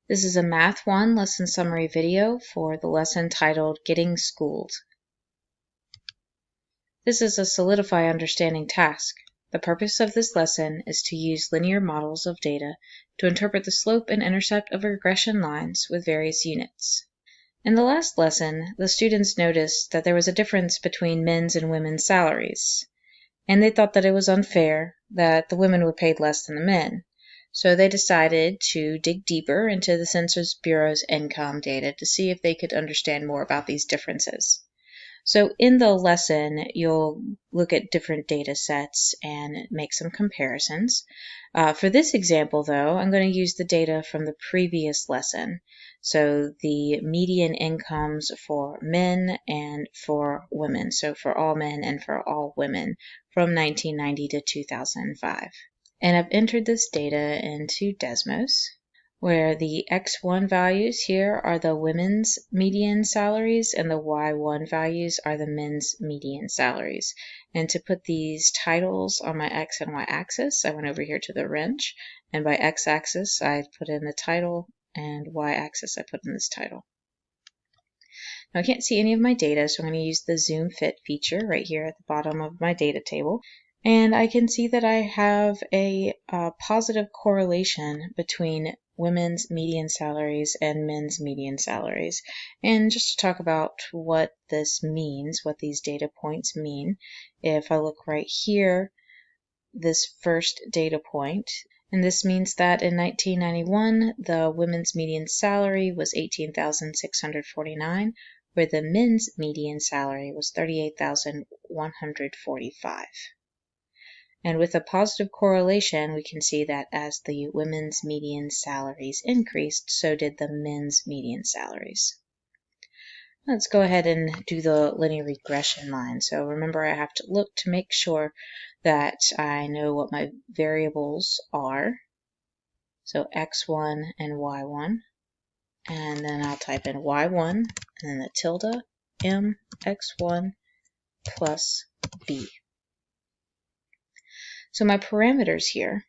This is a Math 1 lesson summary video for the lesson titled Getting Schooled. This is a Solidify Understanding task. The purpose of this lesson is to use linear models of data to interpret the slope and intercept of regression lines with various units. In the last lesson, the students noticed that there was a difference between men's and women's salaries, and they thought that it was unfair that the women were paid less than the men. So they decided to dig deeper into the Census Bureau's income data to see if they could understand more about these differences. So in the lesson, you'll look at different data sets and make some comparisons. For this example, though, I'm going to use the data from the previous lesson. So the median incomes for men and for women. So for all men and for all women from 1990 to 2005. And I've entered this data into Desmos, where the X1 values here are the women's median salaries and the Y1 values are the men's median salaries. And to put these titles on my X and Y axis, I went over here to the wrench, and by X axis I put in the title, and Y axis I put in this title. Now I can't see any of my data, so I'm going to use the Zoom Fit feature right here at the bottom of my data table. And I can see that I have a positive correlation between women's median salaries and men's median salaries. And just to talk about what this means, what these data points mean, if I look right here, this first data point, and this means that in 1991, the women's median salary was $18,649, where the men's median salary was $38,145. And with a positive correlation, we can see that as the women's median salaries increased, so did the men's median salaries. Let's go ahead and do the linear regression line. So remember, I have to look to make sure that I know what my variables are. So X1 and Y1. And then I'll type in Y1 and then the tilde M X1 plus B. So my parameters here,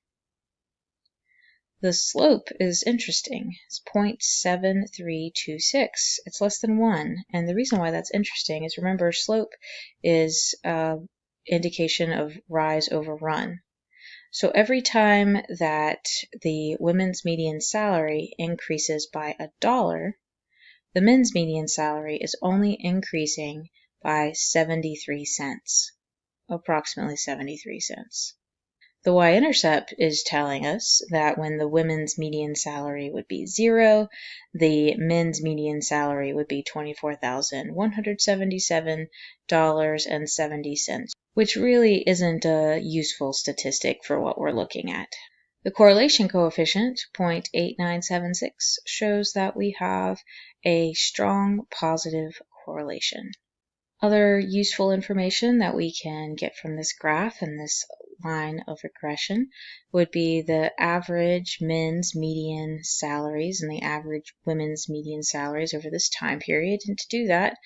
the slope is interesting. It's 0.7326. It's less than 1. And the reason why that's interesting is, remember, slope is indication of rise over run. So every time that the women's median salary increases by $1, the men's median salary is only increasing by 73 cents, approximately 73 cents. The y-intercept is telling us that when the women's median salary would be 0, the men's median salary would be $24,177.70, which really isn't a useful statistic for what we're looking at. The correlation coefficient, 0.8976, shows that we have a strong positive correlation. Other useful information that we can get from this graph and this line of regression would be the average men's median salaries and the average women's median salaries over this time period. And to do that,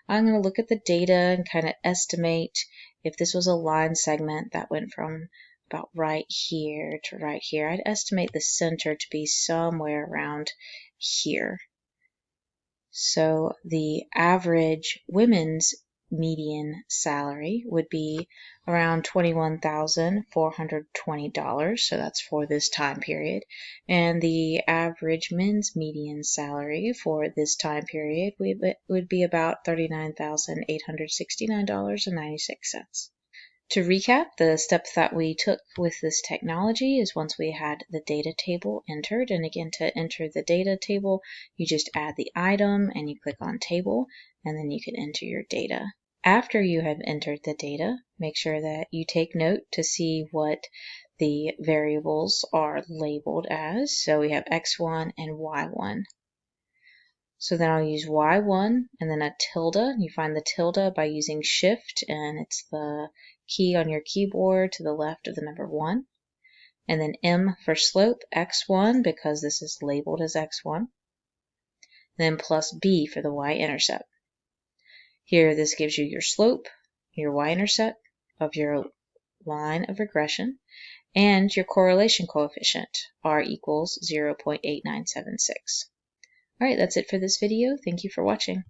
I'm going to look at the data and kind of estimate if this was a line segment that went from about right here to right here. I'd estimate the center to be somewhere around here. So the average women's median salary would be around $21,420, so that's for this time period, and the average men's median salary for this time period would be about $39,869.96. To recap, the steps that we took with this technology is once we had the data table entered, and again, to enter the data table, you just add the item and you click on table, and then you can enter your data. After you have entered the data, make sure that you take note to see what the variables are labeled as. So we have X1 and Y1. So then I'll use Y1 and then a tilde. You find the tilde by using Shift, and it's the key on your keyboard to the left of the number 1. And then M for slope, X1, because this is labeled as X1. And then plus B for the y-intercept. Here, this gives you your slope, your y-intercept of your line of regression, and your correlation coefficient, R equals 0.8976. Alright, that's it for this video. Thank you for watching.